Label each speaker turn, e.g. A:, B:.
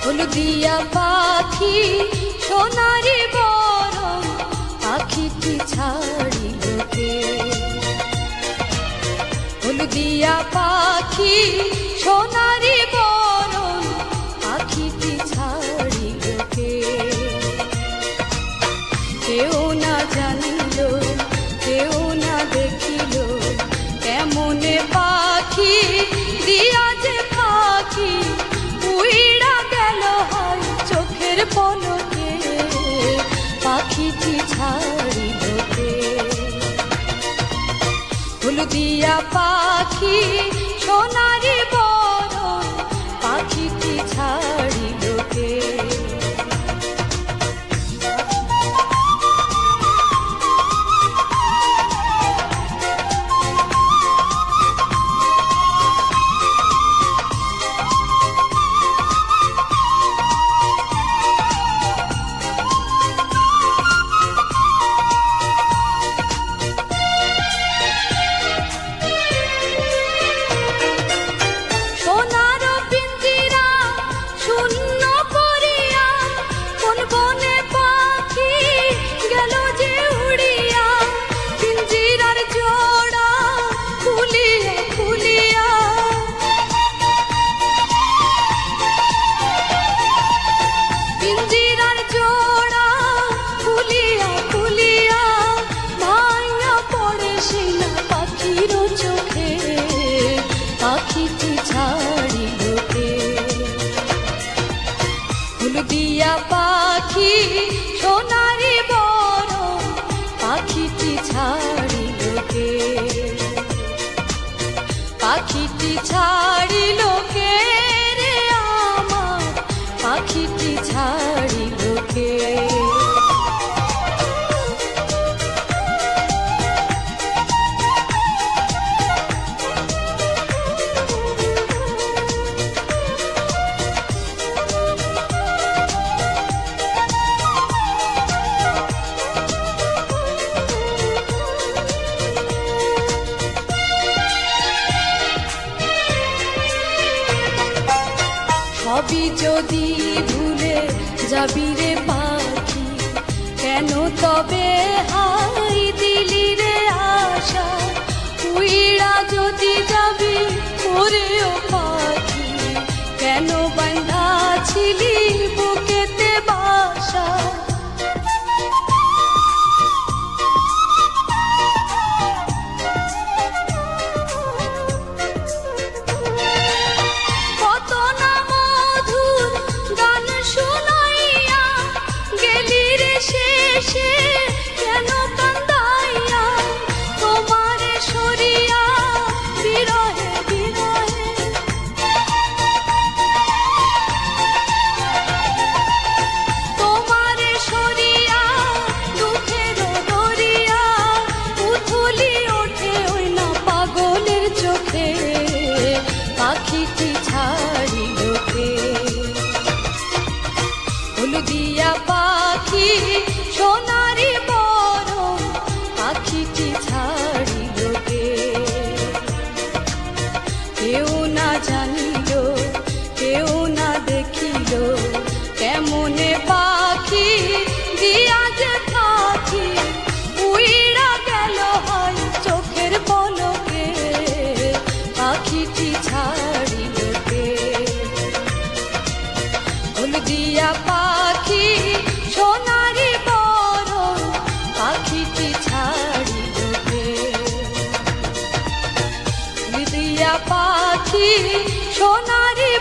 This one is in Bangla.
A: হলদিয়া পাখি সোনারি বরণ পাখিটি ছাড়িল কে? হলদিয়া পাখি সোনারি বরণ পাখিটি ছাড়িল কে? কেউ না জানিল, কেউ না দেখিল, কেমনে পাখি দিয়া যে পাখি উইড়া গেল হয় চোখের পলকে, পাখিটি ছাড়িল কে? হলদিয়া পাখি সোনারি বরণ পাখিটি ছাড়িল কে? পাখিটি ছাড়িল কে? হলদিয়া পাখি সোনারি বরণ পাখিটি ছাড়িল কে? পাখিটি ছাড়িল কে রে আমার, পাখিটি ছাড়িল কে? সবই যদি ভুলে যাবি রে পাখি, কেন তবে হাই দিলি রে আশা? উইড়া যদি যাবি ওরে ও পাখি, কেন বাঁধা ছিলি বুকেতে বাসা? কেন কান্দাইয়া তোমারে সরিয়া বিরহে বিরহে? তোমারে সরিয়া দুঃখের দরিয়া উথলি ওঠে ওই না পাগলের চোখে, পাখিটি ছাড়িল কে? হলদিয়া পাখি সোনারি বরণ পাখিটি ছাড়িল কে? কেউ না জানিল, কেউ না দেখিল, কেমনে পাখি দিয়া যে পাখি উইড়া গেল হয় চোখের পলকে, পাখিটি ছাড়িল কে? হলদিয়া পাখি সোনারি বরণ পাখিটি ছাড়িল কে? হলদিয়া পাখি সোনারি